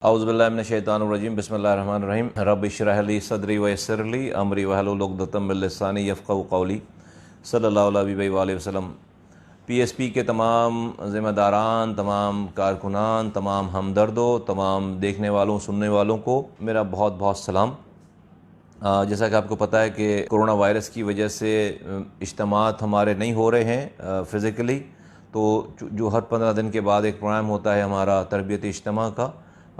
औज़ुबिल्लाहि बिस्मिल्लाहिर्रहमानिर्रहीम रब्बि इश्रह ली सदरी व यस्सिर ली अमरी वहलुल उक़दतम मिन लिसानी यफ़क़हू क़ौली सल्लल्लाहु अलैहि वसल्लम। पीएसपी के तमाम ज़िम्मेदारान, तमाम कारकुनान, तमाम हमदर्दों, तमाम देखने वालों सुनने वालों को मेरा बहुत बहुत सलाम। जैसा कि आपको पता है कि कोरोना वायरस की वजह से इज्तिमात हमारे नहीं हो रहे हैं फ़िज़िकली, तो जो हर 15 दिन के बाद एक प्रोग्राम होता है हमारा तरबियत इज्तिमा का,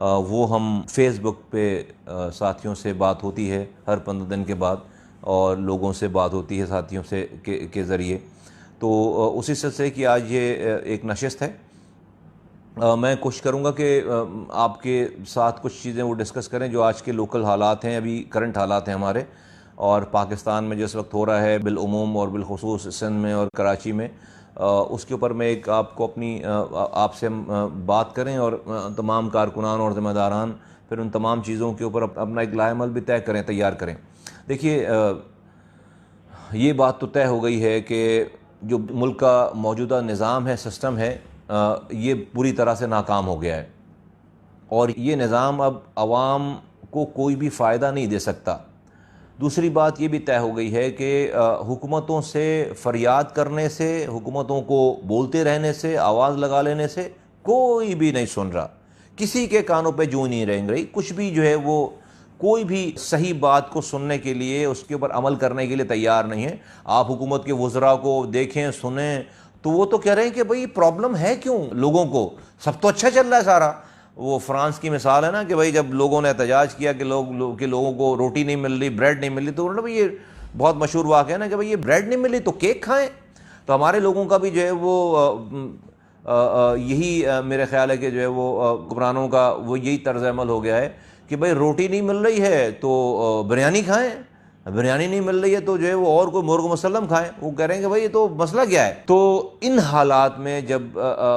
वो हम फेसबुक पे साथियों से बात होती है हर 15 दिन के बाद, और लोगों से बात होती है साथियों से के ज़रिए। तो उसी सिलसिले की आज ये एक नशिस्त है। मैं कोशिश करूँगा कि आपके साथ कुछ चीज़ें वो डिस्कस करें जो आज के लोकल हालात हैं, अभी करंट हालात हैं हमारे, और पाकिस्तान में जिस वक्त हो रहा है बिलउमूम और बिलखुसूस सिंध में और कराची में, उसके ऊपर मैं एक आपको अपनी आपसे बात करें, और तमाम कारकुनान और ज़िम्मेदारान फिर उन तमाम चीज़ों के ऊपर अपना एक लाएमल भी तय करें, तैयार करें। देखिए, ये बात तो तय हो गई है कि जो मुल्क का मौजूदा निज़ाम है, सिस्टम है, ये पूरी तरह से नाकाम हो गया है, और ये निज़ाम अब आवाम को कोई भी फ़ायदा नहीं दे सकता। दूसरी बात ये भी तय हो गई है कि हुकूमतों से फ़रियाद करने से, हुकूमतों को बोलते रहने से, आवाज़ लगा लेने से कोई भी नहीं सुन रहा, किसी के कानों पे जूं नहीं रेंग रही, कुछ भी जो है वो कोई भी सही बात को सुनने के लिए, उसके ऊपर अमल करने के लिए तैयार नहीं है। आप हुकूमत के वज़रा को देखें, सुने, तो वो तो कह रहे हैं कि भाई प्रॉब्लम है क्यों लोगों को, सब तो अच्छा चल रहा है सारा। वो फ्रांस की मिसाल है ना कि भाई जब लोगों ने एहतजाज किया कि लोगों को रोटी नहीं मिल रही, ब्रेड नहीं मिल रही, तो उन्होंने भाई ये बहुत मशहूर वाक़या है ना कि भाई ये ब्रेड नहीं मिल रही तो केक खाएं। तो हमारे लोगों का भी जो है वो यही मेरे ख्याल है कि जो है वो हुक्मरानों का वो यही तर्ज अमल हो गया है कि भाई रोटी नहीं मिल रही है तो बिरयानी खाएँ, बिरयानी नहीं मिल रही है तो जो है वो और कोई मुर्ग मुसल्लम खाएं। वो कह रहे हैं कि भाई ये तो मसला क्या है। तो इन हालात में जब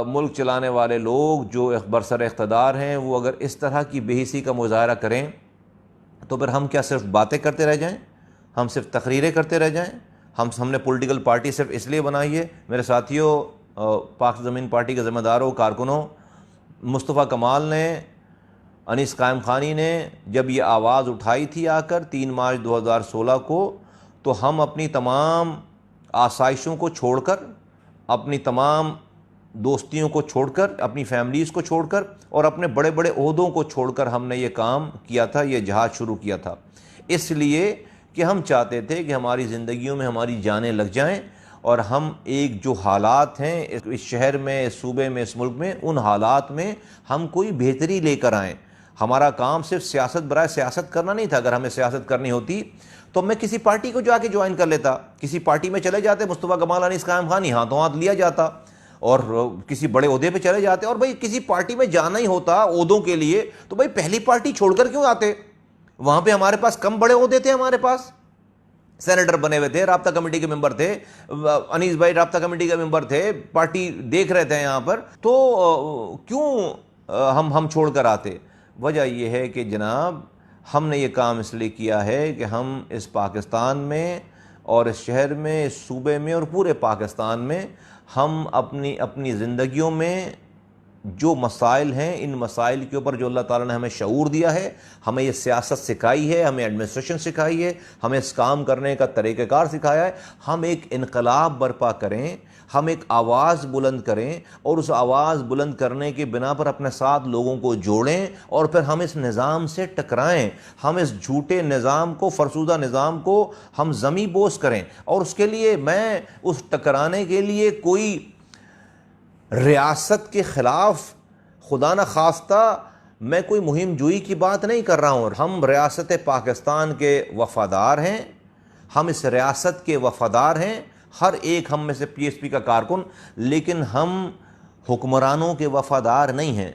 मुल्क चलाने वाले लोग जो बरसर इख्तदार हैं वो अगर इस तरह की बेहिसी का मुजाहरा करें, तो फिर हम क्या सिर्फ बातें करते रह जाएं, हम सिर्फ तकरीरें करते रह जाएं? हमने पॉलिटिकल पार्टी सिर्फ इसलिए बनाई है मेरे साथियों, पाक ज़मीन पार्टी के ज़िम्मेदारों, कारकुनों, मुस्तफ़ा कमाल ने, अनीस कायम खानी ने जब ये आवाज़ उठाई थी आकर 3 मार्च 2016 को, तो हम अपनी तमाम आसाइशों को छोड़कर, अपनी तमाम दोस्तियों को छोड़कर, अपनी फैमिलीज़ को छोड़कर और अपने बड़े बड़े ओहदों को छोड़कर हमने ये काम किया था, ये जहाज़ शुरू किया था, इसलिए कि हम चाहते थे कि हमारी ज़िंदगियों में हमारी जानें लग जाएं, और हम एक जो हालात हैं इस शहर में, इस सूबे में, इस मुल्क में, उन हालात में हम कोई बेहतरी लेकर आएँ। हमारा काम सिर्फ सियासत बराए सियासत करना नहीं था। अगर हमें सियासत करनी होती तो मैं किसी पार्टी को जाके ज्वाइन कर लेता, किसी पार्टी में चले जाते, मुस्तफ़ा कमाल, अनीस कायम खानी, हाथों हाथ लिया जाता और किसी बड़े ओहदे पे चले जाते। और भाई किसी पार्टी में जाना ही होता ओहदों के लिए तो भाई पहली पार्टी छोड़कर क्यों आते? वहाँ पे हमारे पास कम बड़े ओहदे थे, हमारे पास सेनेटर बने हुए थे, राब्ता कमेटी के मेंबर थे, अनीस भाई राब्ता कमेटी के मेंबर थे, पार्टी देख रहे थे यहाँ पर, तो क्यों हम छोड़ कर आते? वजह यह है कि जनाब हमने ये काम इसलिए किया है कि हम इस पाकिस्तान में और इस शहर में, इस सूबे में और पूरे पाकिस्तान में हम अपनी ज़िंदगियों में जो मसाइल हैं, इन मसाइल के ऊपर जो अल्लाह ताला ने हमें शऊर दिया है, हमें ये सियासत सिखाई है, हमें एडमिनिस्ट्रेशन सिखाई है, हमें इस काम करने का तरीक़ाकार सिखाया है, हम एक इनकलाब बर्पा करें, हम एक आवाज़ बुलंद करें और उस आवाज़ बुलंद करने की बिना पर अपने साथ लोगों को जोड़ें और फिर हम इस निज़ाम से टकराएं, हम इस झूठे निज़ाम को, फरसूदा निज़ाम को हम ज़मी बोस करें। और उसके लिए मैं उस टकराने के लिए कोई रियासत के ख़िलाफ़, खुदा न खास्ता मैं कोई मुहिम जुई की बात नहीं कर रहा हूँ। हम रियासत पाकिस्तान के वफ़ादार हैं, हम इस रियासत के वफ़ादार हैं, हर एक हम में से पीएसपी का कारकुन, लेकिन हम हुक्मरानों के वफ़ादार नहीं हैं।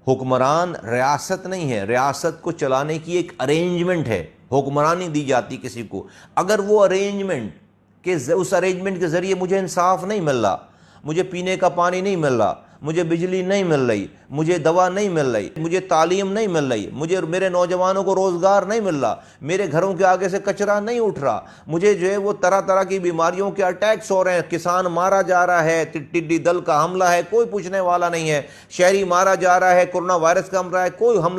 हुक्मरान रियासत नहीं है, रियासत को चलाने की एक अरेंजमेंट है, हुक्मरानी दी जाती किसी को। अगर वो अरेंजमेंट के उस अरेंजमेंट के ज़रिए मुझे इंसाफ नहीं मिल रहा, मुझे पीने का पानी नहीं मिल रहा, मुझे बिजली नहीं मिल रही, मुझे दवा नहीं मिल रही, मुझे तालीम नहीं मिल रही, मुझे मेरे नौजवानों को रोज़गार नहीं मिल रहा, मेरे घरों के आगे से कचरा नहीं उठ रहा, मुझे जो है वो तरह तरह की बीमारियों के अटैक्स हो रहे हैं, किसान मारा जा रहा है, टिड्डी दल का हमला है, कोई पूछने वाला नहीं है, शहरी मारा जा रहा है, कोरोना वायरस का हमला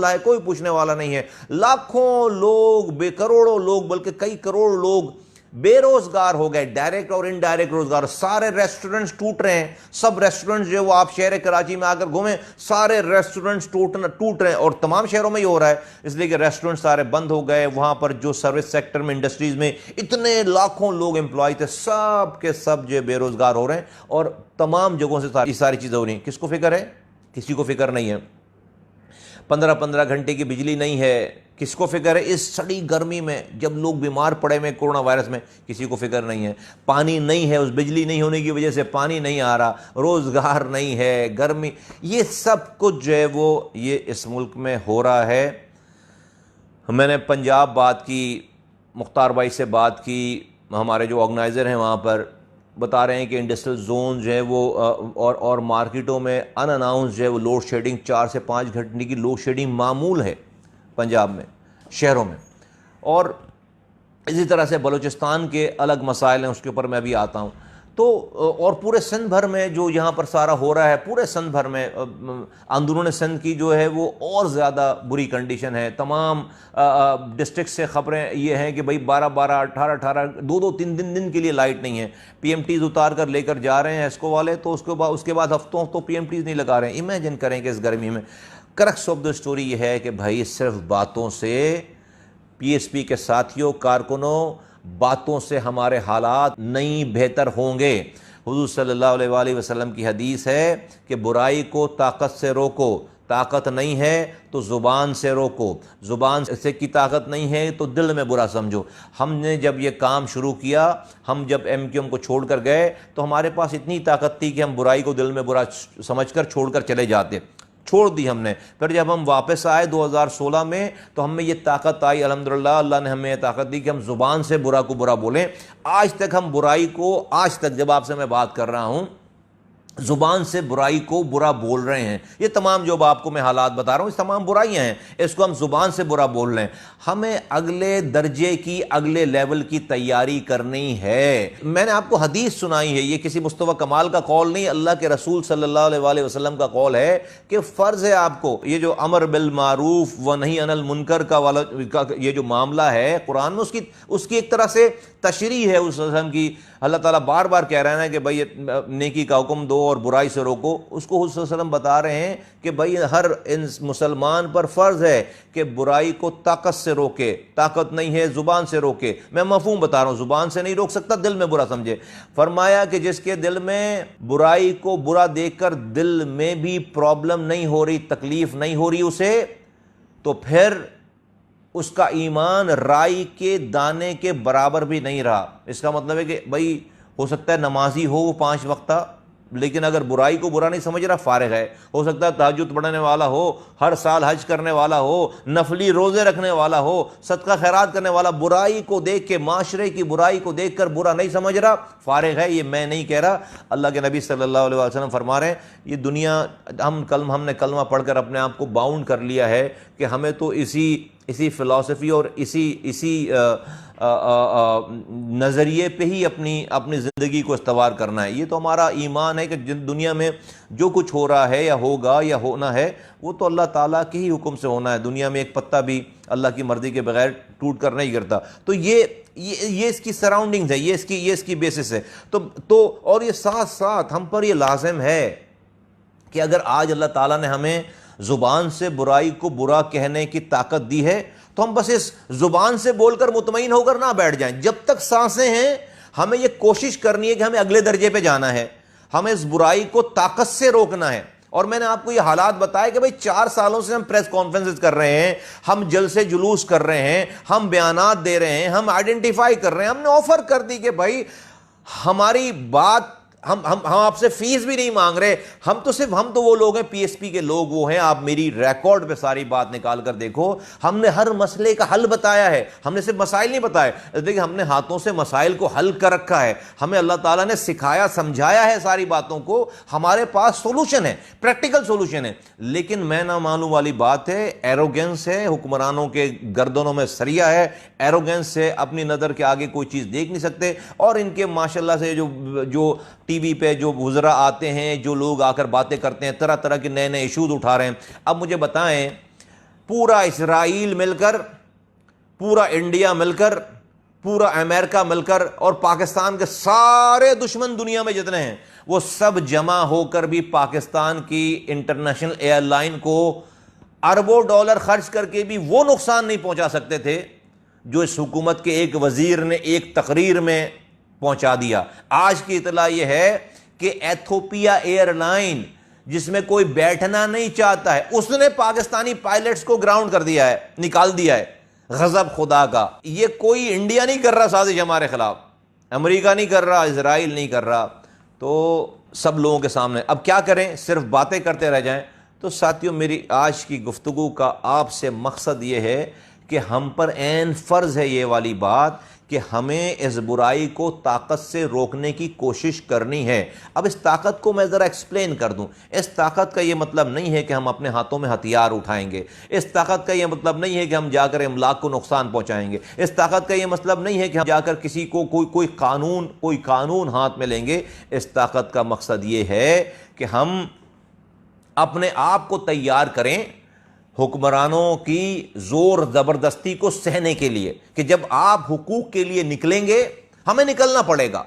है, कोई पूछने वाला नहीं है। लाखों लोग, करोड़ों लोग, बल्कि कई करोड़ लोग बेरोजगार हो गए, डायरेक्ट और इनडायरेक्ट रोजगार। सारे रेस्टोरेंट्स टूट रहे हैं, सब रेस्टोरेंट्स जो वो आप शहर कराची में आकर घूमें, सारे रेस्टोरेंट्स टूट रहे हैं, और तमाम शहरों में ही हो रहा है, इसलिए कि रेस्टोरेंट सारे बंद हो गए। वहां पर जो सर्विस सेक्टर में, इंडस्ट्रीज में इतने लाखों लोग एम्प्लॉय थे, सब के सब जो बेरोजगार हो रहे हैं, और तमाम जगहों से सारी चीजें हो रही हैं। किसको फिक्र है? किसी को फिक्र नहीं है। 15-15 घंटे की बिजली नहीं है, किसको फिक्र है? इस सड़ी गर्मी में जब लोग बीमार पड़े में कोरोना वायरस में, किसी को फिक्र नहीं है। पानी नहीं है, उस बिजली नहीं होने की वजह से पानी नहीं आ रहा, रोज़गार नहीं है, गर्मी, ये सब कुछ जो है वो ये इस मुल्क में हो रहा है। मैंने पंजाब बात की, मुख्तार भाई से बात की, हमारे जो ऑर्गेनाइज़र हैं वहाँ पर बता रहे हैं कि इंडस्ट्रियल जोन जो है वो और मार्केटों में अनअनाउंस जो है वो लोड शेडिंग, 4 से 5 घंटे की लोड शेडिंग मामूल है पंजाब में, शहरों में। और इसी तरह से बलूचिस्तान के अलग मसाइल हैं, उसके ऊपर मैं अभी आता हूँ। तो और पूरे सिंध भर में जो यहाँ पर सारा हो रहा है, पूरे सिंध भर में अंदरून सिंध की जो है वो और ज़्यादा बुरी कंडीशन है। तमाम डिस्ट्रिक्ट से ख़बरें ये हैं कि भाई 12-12, 18-18, 2-2, 3 दिन के लिए लाइट नहीं है। PMTs उतार कर लेकर जा रहे हैं एस्को वाले, तो उसके बाद हफ्तों तो PMTs नहीं लगा रहे हैं। इमेजिन करें कि इस गर्मी में। क्रक्स ऑफ द स्टोरी ये है कि भाई सिर्फ बातों से, PSP के साथियों, कारकुनों, बातों से हमारे हालात नहीं बेहतर होंगे। हुज़ूर सल्लल्लाहु अलैहि वसल्लम की हदीस है कि बुराई को ताकत से रोको, ताकत नहीं है तो ज़ुबान से रोको, ज़ुबान से की ताकत नहीं है तो दिल में बुरा समझो। हमने जब ये काम शुरू किया, हम जब MQM को छोड़ कर गए, तो हमारे पास इतनी ताकत थी कि हम बुराई को दिल में बुरा समझकर छोड़ कर चले जाते, छोड़ दी हमने। फिर जब हम वापस आए 2016 में, तो हमें ये ताकत आई, अल्हम्दुलिल्लाह, अल्लाह ने हमें ये ताकत दी कि हम ज़ुबान से बुरा को बुरा बोलें। आज तक हम बुराई को, आज तक जब आपसे मैं बात कर रहा हूँ, ज़ुबान से बुराई को बुरा बोल रहे हैं। ये तमाम जो आपको मैं हालात बता रहा हूँ, ये तमाम बुराइयाँ हैं, इसको हम ज़ुबान से बुरा बोल रहे हैं। हमें अगले दर्जे की, अगले लेवल की तैयारी करनी है। मैंने आपको हदीस सुनाई है, ये किसी मुस्तफ़ा कमाल का कौल नहीं, अल्लाह के रसूल सल्लल्लाहु अलैहि वसल्लम का कौल है कि फ़र्ज़ है आपको, ये जो अमर बिल मारूफ व नही अनिल मुनकर का वाला ये जो मामला है कुरान में, उसकी एक तरह से तशरीह है उस रस्म की। अल्लाह ताला बार बार कह रहे हैं कि भाई नेकी का हुक्म दो और बुराई से रोको। उसको हुज़ूर सल्लल्लाहु अलैहि वसल्लम बता रहे हैं कि भाई हर मुसलमान पर फ़र्ज़ है कि बुराई को ताकत से रोके, ताकत नहीं है ज़ुबान से रोके। मैं मफ़हूम बता रहा हूँ, ज़ुबान से नहीं रोक सकता, दिल में बुरा समझे। फरमाया कि जिसके दिल में बुराई को बुरा देखकर दिल में भी प्रॉब्लम नहीं हो रही, तकलीफ़ नहीं हो रही उसे, तो फिर उसका ईमान राई के दाने के बराबर भी नहीं रहा। इसका मतलब है कि भाई हो सकता है नमाजी हो वो 5 वक्ता, लेकिन अगर बुराई को बुरा नहीं समझ रहा, फारिग है। हो सकता है तहज्जुद पढ़ने वाला हो, हर साल हज करने वाला हो, नफली रोज़े रखने वाला हो, सदका खैरात करने वाला, बुराई को देख के, माशरे की बुराई को देख कर बुरा नहीं समझ रहा, फारिग है। ये मैं नहीं कह रहा, अल्लाह के नबी सल्लल्लाहु अलैहि वसल्लम फरमा रहे हैं। ये दुनिया, हमने कलमा पढ़कर अपने आप को बाउंड कर लिया है कि हमें तो इसी फ़िलासफ़ी और इसी नज़रिए पे ही अपनी ज़िंदगी को इस्तवार करना है। ये तो हमारा ईमान है कि दुनिया में जो कुछ हो रहा है या होगा या होना है, वो तो अल्लाह ताला के ही हुक्म से होना है। दुनिया में एक पत्ता भी अल्लाह की मर्ज़ी के बगैर टूट कर नहीं गिरता। तो ये इसकी सराउंडिंग्स है, ये इसकी बेसिस है। तो और ये साथ साथ हम पर ये लाज़िम है कि अगर आज अल्लाह ताला ने हमें ज़ुबान से बुराई को बुरा कहने की ताकत दी है, तो हम बस इस ज़ुबान से बोलकर मुतमईन होकर ना बैठ जाएं। जब तक सांसें हैं, हमें यह कोशिश करनी है कि हमें अगले दर्जे पे जाना है, हमें इस बुराई को ताकत से रोकना है। और मैंने आपको ये हालात बताया कि भाई 4 सालों से हम प्रेस कॉन्फ्रेंसेस कर रहे हैं, हम जलसे जुलूस कर रहे हैं, हम बयानात दे रहे हैं, हम आइडेंटिफाई कर रहे हैं, हमने ऑफर कर दी कि भाई हमारी बात, हम आपसे फीस भी नहीं मांग रहे, हम तो वो लोग हैं, पीएसपी के लोग वो हैं। आप मेरी रिकॉर्ड पे सारी बात निकाल कर देखो, हमने हर मसले का हल बताया है, हमने सिर्फ मसाइल नहीं बताए। देखिए हमने हाथों से मसाइल को हल कर रखा है, हमें अल्लाह ताला ने सिखाया समझाया है सारी बातों को, हमारे पास सोल्यूशन है, प्रैक्टिकल सोल्यूशन है। लेकिन मैं ना मालूम वाली बात है, एरोगेंस है, हुक्मरानों के गर्दनों में सरिया है, एरोगेंस से अपनी नज़र के आगे कोई चीज़ देख नहीं सकते। और इनके माशाल्लाह से जो जो टीवी पे जो वुज़रा आते हैं, जो लोग आकर बातें करते हैं, तरह तरह के नए नए इशूज़ उठा रहे हैं। अब मुझे बताएं, पूरा इसराइल मिलकर, पूरा इंडिया मिलकर, पूरा अमेरिका मिलकर और पाकिस्तान के सारे दुश्मन दुनिया में जितने हैं, वो सब जमा होकर भी पाकिस्तान की इंटरनेशनल एयरलाइन को अरबों डॉलर खर्च करके भी वो नुकसान नहीं पहुंचा सकते थे जो इस हुकूमत के एक वजीर ने एक तकरीर में पहुंचा दिया। आज की इतला यह है कि एथोपिया एयरलाइन, जिसमें कोई बैठना नहीं चाहता है, उसने पाकिस्तानी पायलट्स को ग्राउंड कर दिया है, निकाल दिया है। गजब खुदा का, ये कोई इंडिया नहीं कर रहा साजिश हमारे खिलाफ, अमेरिका नहीं कर रहा, इजराइल नहीं कर रहा, तो सब लोगों के सामने। अब क्या करें, सिर्फ बातें करते रह जाएं? तो साथियों, मेरी आज की गुफ्तगू का आपसे मकसद ये है कि हम पर ऐन फ़र्ज़ है ये वाली बात कि हमें इस बुराई को ताकत से रोकने की कोशिश करनी है। अब इस ताकत को मैं ज़रा एक्सप्लेन कर दूं। इस ताकत का ये मतलब नहीं है कि हम अपने हाथों में हथियार उठाएंगे, इस ताकत का ये मतलब नहीं है कि हम जाकर इमलाक को नुकसान पहुंचाएंगे, इस ताकत का ये मतलब नहीं है कि हम जाकर किसी को कोई कानून हाथ में लेंगे। इस ताकत का मकसद ये है कि हम अपने आप को तैयार करें हुक्मरानों की जोर ज़बरदस्ती को सहने के लिए, कि जब आप हुकूक के लिए निकलेंगे, हमें निकलना पड़ेगा,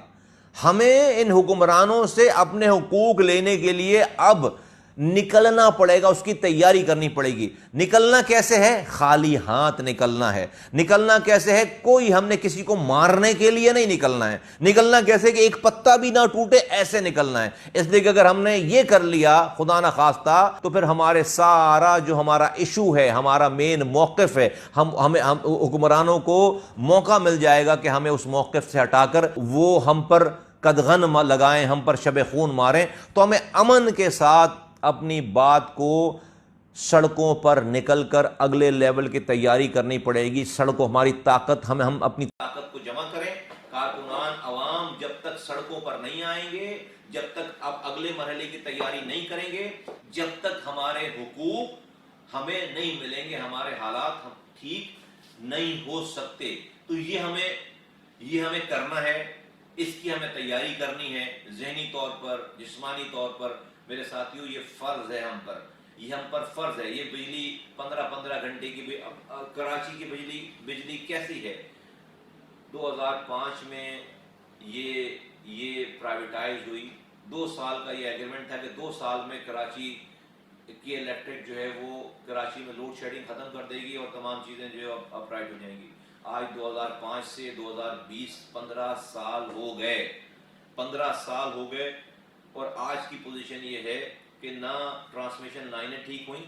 हमें इन हुक्मरानों से अपने हुकूक लेने के लिए अब निकलना पड़ेगा, उसकी तैयारी करनी पड़ेगी। निकलना कैसे है? खाली हाथ निकलना है। निकलना कैसे है? कोई हमने किसी को मारने के लिए नहीं निकलना है। निकलना कैसे कि एक पत्ता भी ना टूटे, ऐसे निकलना है। इसलिए कि अगर हमने ये कर लिया खुदा ना खास्ता, तो फिर हमारे सारा जो हमारा इशू है, हमारा मेन मौक़िफ़ है, हम हुक्मरानों को मौका मिल जाएगा कि हमें उस मौक़िफ़ से हटाकर वो हम पर कदगन लगाएं, हम पर शब खून मारें। तो हमें अमन के साथ अपनी बात को सड़कों पर निकलकर अगले लेवल की तैयारी करनी पड़ेगी। सड़कों हमारी ताकत, हम अपनी ताकत को जमा करें। कारकुनान अवाम जब तक सड़कों पर नहीं आएंगे, जब तक आप अगले मरहले की तैयारी नहीं करेंगे, जब तक हमारे हुकूक हमें नहीं मिलेंगे, हमारे हालात हम ठीक नहीं हो सकते। तो ये हमें करना है, इसकी हमें तैयारी करनी है, ज़हनी तौर पर, जिस्मानी तौर पर। मेरे साथियों, ये फ़र्ज़ है हम पर, ये हम पर फ़र्ज़ है। ये बिजली 15-15 घंटे की कराची की बिजली कैसी है? 2005 में ये प्राइवेटाइज हुई। 2 साल का ये एग्रीमेंट था कि 2 साल में कराची की इलेक्ट्रिक जो है वो कराची में लोड शेडिंग ख़त्म कर देगी और तमाम चीज़ें जो है अपराइट हो जाएंगी। आज 2005 से 2020 15 साल हो गए, 15 साल हो गए, और आज की पोजीशन ये है कि ना ट्रांसमिशन लाइनें ठीक हुई,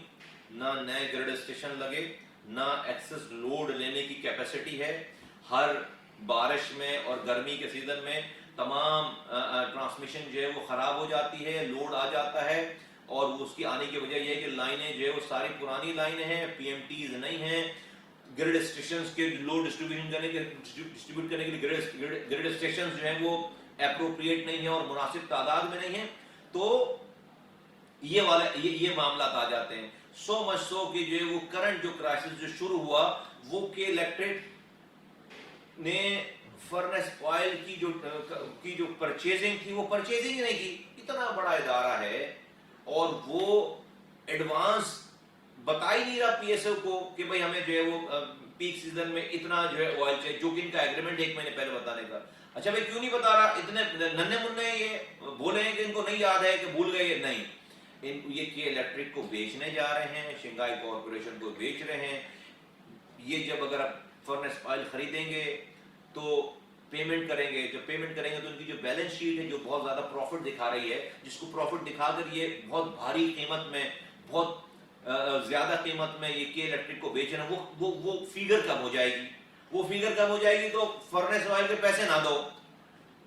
ना नए ग्रिड स्टेशन लगे, ना एक्सेस लोड लेने की कैपेसिटी है। हर बारिश में और गर्मी के सीजन में तमाम ट्रांसमिशन जो है वो ख़राब हो जाती है, लोड आ जाता है, और उसकी आने की वजह यह है कि लाइनें जो है वो सारी पुरानी लाइनें हैं, पीएमटीज नहीं हैं। ग्रिड स्टेशन के लोड डिस्ट्रीब्यूट करने के लिए ग्रिड स्टेशन जो है वो एप्रोप्रिएट नहीं है और मुनासिब तादाद में नहीं है। तो ये मामला आ जाते हैं। सो मच सो कि जो है वो करंट जो क्राइसिस जो शुरू हुआ, वो के इलेक्ट्रिक ने फर्नेस ऑयल की जो परचेजिंग थी, वो परचेजिंग नहीं की। इतना बड़ा इदारा है और वो एडवांस बता ही नहीं रहा पीएसओ को कि भाई हमें जो है वो पीक सीजन में इतना जो है ऑयल चाहिए, जो कि इनका एग्रीमेंट 1 महीने पहले बताने का। अच्छा भाई, क्यों नहीं बता रहा? इतने नन्हे मुन्ने ये बोले हैं कि इनको नहीं याद है, कि भूल गए? नहीं, ये के इलेक्ट्रिक को बेचने जा रहे हैं, शंघाई कॉर्पोरेशन को बेच रहे हैं। ये जब अगर आप फर्नेस ऑयल खरीदेंगे तो पेमेंट करेंगे, जब पेमेंट करेंगे तो उनकी जो बैलेंस शीट है, जो बहुत ज्यादा प्रॉफिट दिखा रही है, जिसको प्रॉफिट दिखाकर ये बहुत भारी कीमत में, बहुत ज्यादा कीमत में ये के इलेक्ट्रिक को बेच रहे हैं, वो फिगर कम हो जाएगी। वो फिगर कम हो जाएगी तो फर्नेस ऑयल के पैसे ना दो,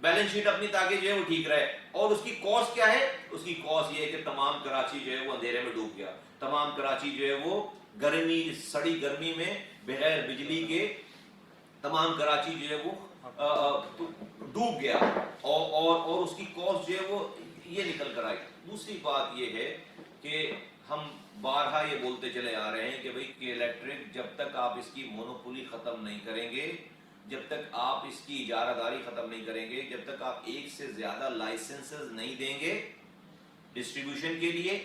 बैलेंस शीट अपनी ताकि जो है वो ठीक रहे। और उसकी कॉस्ट क्या है? उसकी कॉस्ट ये है कि तमाम कराची जो है वो अंधेरे में डूब गया, तमाम कराची जो है वो गर्मी, सड़ी गर्मी में बगैर बिजली के तमाम कराची जो है वो डूब गया, और उसकी कॉस्ट जो है वो ये निकल कर आई। दूसरी बात ये है कि हम बारहा ये बोलते चले आ रहे हैं कि भाई कि इलेक्ट्रिक जब तक आप इसकी मोनोपोली खत्म नहीं करेंगे, जब तक आप इसकी इजारादारी खत्म नहीं करेंगे, जब तक आप एक से ज्यादा लाइसेंसेस नहीं देंगे डिस्ट्रीब्यूशन के लिए,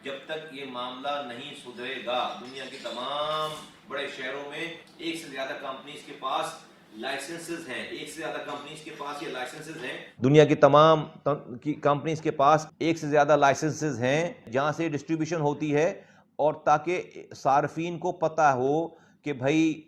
जब तक ये मामला नहीं सुधरेगा, दुनिया के तमाम बड़े शहरों में एक से ज्यादा कंपनीज के पास लाइसेंसेस हैं, एक से ज्यादा कंपनीज के पास ये लाइसेंसेस हैं, दुनिया की तमाम कंपनीज के पास एक से ज्यादा लाइसेंसेस हैं जहां से डिस्ट्रीब्यूशन होती है, और ताकि सार्फिन को पता हो कि भाई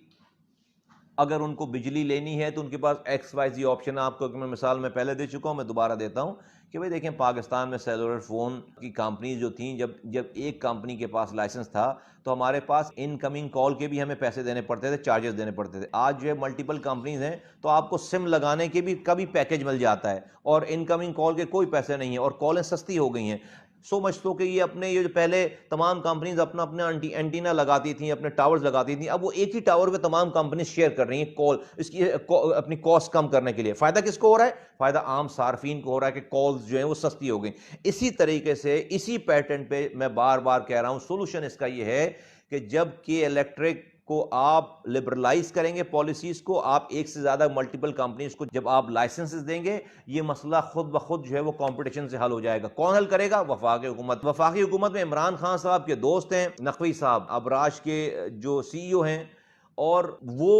अगर उनको बिजली लेनी है तो उनके पास XYZ ऑप्शन है। आपको मैं मिसाल में पहले दे चुका हूं, मैं दोबारा देता हूं कि भाई देखें, पाकिस्तान में सेलुलर फ़ोन की कंपनी जो थी, जब एक कंपनी के पास लाइसेंस था तो हमारे पास इनकमिंग कॉल के भी हमें पैसे देने पड़ते थे, चार्जेस देने पड़ते थे। आज जो है मल्टीपल कंपनीज हैं तो आपको सिम लगाने के भी कभी पैकेज मिल जाता है और इनकमिंग कॉल के कोई पैसे नहीं है, और कॉलें सस्ती हो गई हैं। सो मच तो कि ये जो पहले तमाम कंपनीज अपना अपना एंटीना लगाती थी, अपने टावर्स लगाती थी, अब वो एक ही टावर पे तमाम कंपनी शेयर कर रही हैं कॉल, इसकी अपनी कॉस्ट कम करने के लिए। फायदा किसको हो रहा है? फायदा आम सार्फिन को हो रहा है कि कॉल्स जो है वो सस्ती हो गई। इसी तरीके से इसी पैटर्न पे मैं बार बार कह रहा हूं, सोल्यूशन इसका ये है कि जब कि इलेक्ट्रिक को आप लिबरलाइज करेंगे, पॉलिसीज को, आप एक से ज्यादा मल्टीपल कंपनीज को जब आप लाइसेंसेस देंगे, ये मसला खुद ब खुद जो है वो कंपटीशन से हल हो जाएगा। कौन हल करेगा? वफाकी हुकूमत। वफाकी हुकूमत में इमरान खान साहब के दोस्त हैं नकवी साहब, अबराज के जो CEO हैं, और वो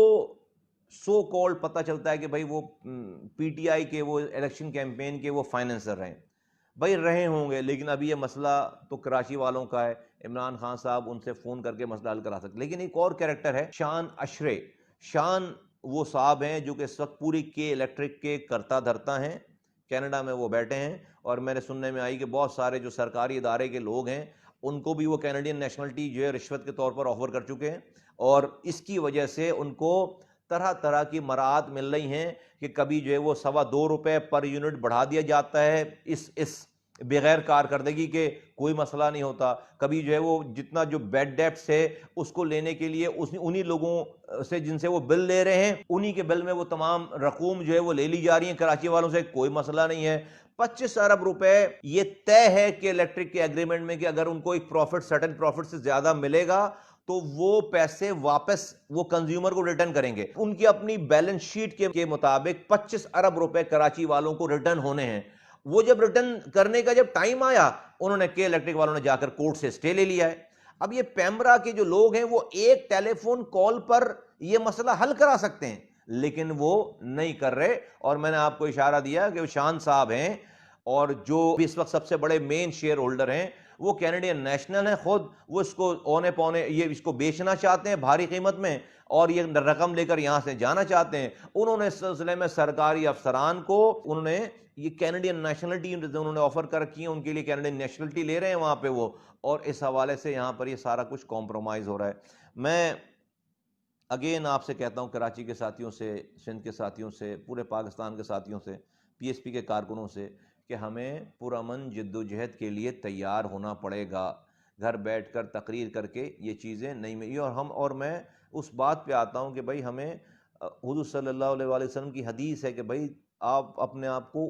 सो कॉल्ड पता चलता है कि भाई वो PTI के वो इलेक्शन कैंपेन के वो फाइनेंसर रहे। भाई रहे होंगे, लेकिन अभी ये मसला तो कराची वालों का है, इमरान खान साहब उनसे फ़ोन करके मसला हल करा सकते। लेकिन एक और कैरेक्टर है शान अशरे। शान वो साहब हैं जो कि इस वक्त पूरी के इलेक्ट्रिक के करता धरता हैं, कनाडा में वो बैठे हैं, और मैंने सुनने में आई कि बहुत सारे जो सरकारी इदारे के लोग हैं उनको भी वो कैनेडियन नेशनलिटी जो है रिश्वत के तौर पर ऑफर कर चुके हैं, और इसकी वजह से उनको तरह तरह की मराहत मिल रही हैं कि कभी जो है वो ₹2.25 पर यूनिट बढ़ा दिया जाता है इस बगैर कारकर्दगी के, कोई मसला नहीं होता। कभी जो है वो जितना जो बेड डेप्ट है उसको लेने के लिए उन्हीं लोगों से जिनसे वो बिल ले रहे हैं, उन्हीं के बिल में वो तमाम रकूम जो है वो ले ली जा रही है कराची वालों से, कोई मसला नहीं है। 25 अरब रुपए ये तय है कि इलेक्ट्रिक के एग्रीमेंट में कि अगर उनको एक प्रॉफिट, सर्टेन प्रॉफिट से ज्यादा मिलेगा तो वो पैसे वापस वो कंज्यूमर को रिटर्न करेंगे। उनकी अपनी बैलेंस शीट के मुताबिक 25 अरब रुपए कराची वालों को रिटर्न होने हैं। वो जब रिटर्न करने का जब टाइम आया, उन्होंने के इलेक्ट्रिक वालों ने जाकर कोर्ट से स्टे ले लिया है। अब ये पैमरा के जो लोग हैं वो एक टेलीफोन कॉल पर ये मसला हल करा सकते हैं, लेकिन वो नहीं कर रहे। और मैंने आपको इशारा दिया कि वो शान साहब हैं, और जो इस वक्त सबसे बड़े मेन शेयर होल्डर हैं वो कैनेडियन नेशनल है खुद, वो इसको औने पौने ये इसको बेचना चाहते हैं भारी कीमत में, और ये रकम लेकर यहां से जाना चाहते हैं। उन्होंने इस सिलसिले में सरकारी अफसरान को उन्होंने ये कैनेडियन नेशनलिटी उन्होंने ऑफर कर रखी है, उनके लिए कैनेडियन नेशनलिटी ले रहे हैं वहां पे वो, और इस हवाले से यहां पर ये सारा कुछ कॉम्प्रोमाइज हो रहा है। मैं अगेन आपसे कहता हूं, कराची के साथियों से, सिंध के साथियों से, पूरे पाकिस्तान के साथियों से, PSP के कारकुनों से, कि हमें पुरअमन जद्दोजहद के लिए तैयार होना पड़ेगा। घर बैठकर तकरीर करके ये चीज़ें नहीं मिली। और मैं उस बात पे आता हूँ कि भाई हमें हुज़ूर सल्लल्लाहु अलैहि वसल्लम की हदीस है कि भाई आप अपने आप को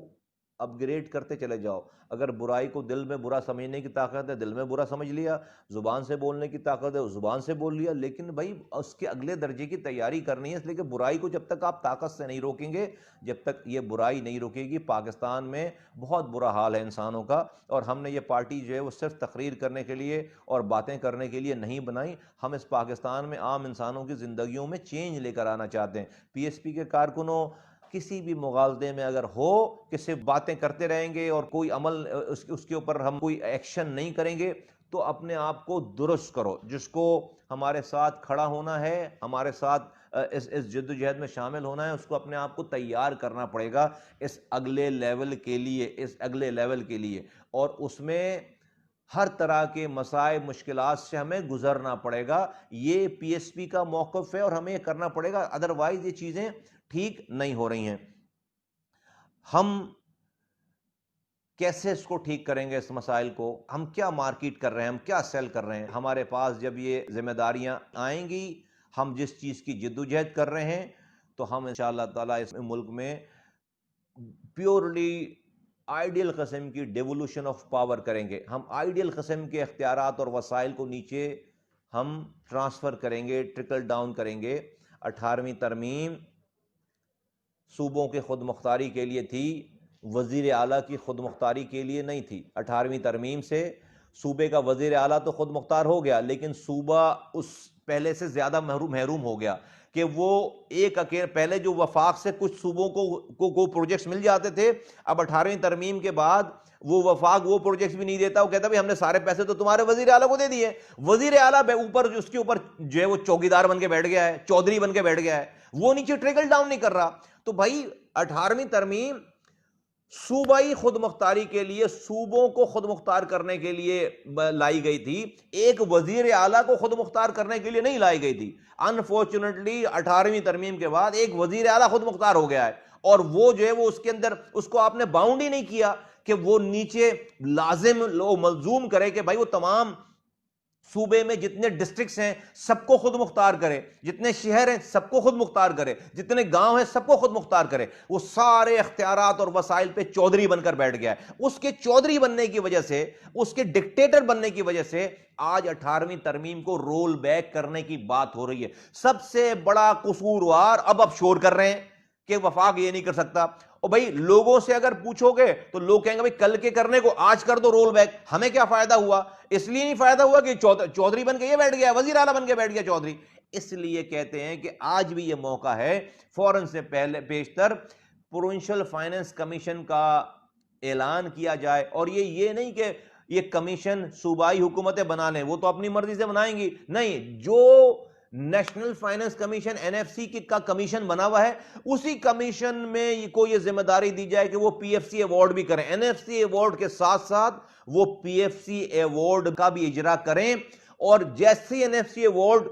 अपग्रेड करते चले जाओ। अगर बुराई को दिल में बुरा समझने की ताकत है, दिल में बुरा समझ लिया, ज़ुबान से बोलने की ताकत है, ज़ुबान से बोल लिया, लेकिन भाई उसके अगले दर्जे की तैयारी करनी है। इसलिए कि बुराई को जब तक आप ताकत से नहीं रोकेंगे, जब तक ये बुराई नहीं रुकेगी। पाकिस्तान में बहुत बुरा हाल है इंसानों का, और हमने ये पार्टी जो है वो सिर्फ तकरीर करने के लिए और बातें करने के लिए नहीं बनाई। हम इस पाकिस्तान में आम इंसानों की ज़िंदगियों में चेंज लेकर आना चाहते हैं। PSP के कारकुनों, किसी भी मुगालदे में अगर हो कि सिर्फ बातें करते रहेंगे और कोई अमल उसके ऊपर हम कोई एक्शन नहीं करेंगे, तो अपने आप को दुरुस्त करो। जिसको हमारे साथ खड़ा होना है, हमारे साथ इस जद्दोजहद में शामिल होना है, उसको अपने आप को तैयार करना पड़ेगा इस अगले लेवल के लिए, इस अगले लेवल के लिए। और उसमें हर तरह के मसाइब, मुश्किलात से हमें गुजरना पड़ेगा। ये PSP का मौक़िफ़ है और हमें ये करना पड़ेगा, अदरवाइज ये चीज़ें ठीक नहीं हो रही हैं। हम कैसे इसको ठीक करेंगे, इस मसाइल को, हम क्या मार्केट कर रहे हैं, हम क्या सेल कर रहे हैं। हमारे पास जब ये जिम्मेदारियां आएंगी, हम जिस चीज़ की जिद्दोजहद कर रहे हैं, तो हम इंशाअल्लाह ताला इस मुल्क में प्योरली आइडियल किस्म की डेवोल्यूशन ऑफ पावर करेंगे। हम आइडियल किस्म के इख्तियारात और वसाइल को नीचे हम ट्रांसफ़र करेंगे, ट्रिकल डाउन करेंगे। 18वीं तरमीम सूबों के खुद मुख्तारी के लिए थी, वज़ीर आला की खुद मुख्तारी के लिए नहीं थी। 18वीं तरमीम से सूबे का वज़ीर आला तो खुद मुख्तार हो गया, लेकिन सूबा उस पहले से ज़्यादा महरूम हो गया कि वो एक अकेले, पहले जो वफाक से कुछ सूबों को प्रोजेक्ट्स मिल जाते थे, अब 18वीं तरमीम के बाद वो वफाक वो प्रोजेक्ट्स भी नहीं देता। वो कहता भाई हमने सारे पैसे तो तुम्हारे वजीर आला को दे दिए। वजीर आला ऊपर उसके ऊपर जो है वो चौकीदार बन के बैठ गया है, चौधरी बन के बैठ गया है, वो नीचे ट्रिकल डाउन नहीं कर रहा। तो भाई 18वीं तरमीम सूबाई खुद मुख्तारी के लिए, सूबों को खुद मुख्तार करने के लिए लाई गई थी, एक वजीर आला को खुद मुख्तार करने के लिए नहीं लाई गई थी। अनफॉर्चुनेटली 18वीं तरमीम के बाद एक वजीर आला खुद मुख्तार हो गया है, और वो जो है वो उसके अंदर उसको आपने बाउंड ही नहीं किया कि वो नीचे लाजिम लो मलजूम करे कि भाई वो तमाम सूबे में जितने डिस्ट्रिक्ट्स हैं सबको खुद मुख्तार करे, जितने शहर हैं सबको खुद मुख्तार करे, जितने गांव हैं सबको खुद मुख्तार करे। वो सारे इख्तियारात और वसाइल पे चौधरी बनकर बैठ गया है। उसके चौधरी बनने की वजह से, उसके डिक्टेटर बनने की वजह से आज 18वीं तरमीम को रोल बैक करने की बात हो रही है। सबसे बड़ा कसूरवार अब शोर कर रहे हैं कि वफाक ये नहीं कर सकता। और भाई लोगों से अगर पूछोगे तो लोग कहेंगे भाई कल के करने को आज कर दो रोल बैक, हमें क्या फायदा हुआ। इसलिए नहीं फायदा हुआ कि चौधरी बन के ये बैठ गया, वजीर आला बन के बैठ गया चौधरी। इसलिए कहते हैं कि आज भी ये मौका है, फौरन से पहले बेशतर प्रोविंशियल फाइनेंस कमीशन का ऐलान किया जाए। और ये नहीं कि ये कमीशन सूबाई हुकूमतें बना लें, वो तो अपनी मर्जी से बनाएंगी, नहीं, जो नेशनल फाइनेंस कमीशन एनएफसी का कमीशन बना हुआ है, उसी कमीशन में को ये जिम्मेदारी दी जाए कि वो पीएफसी अवार्ड भी करें। एनएफसी अवार्ड के साथ साथ वो पीएफसी अवार्ड का भी इजरा करें। और जैसे एनएफसी अवार्ड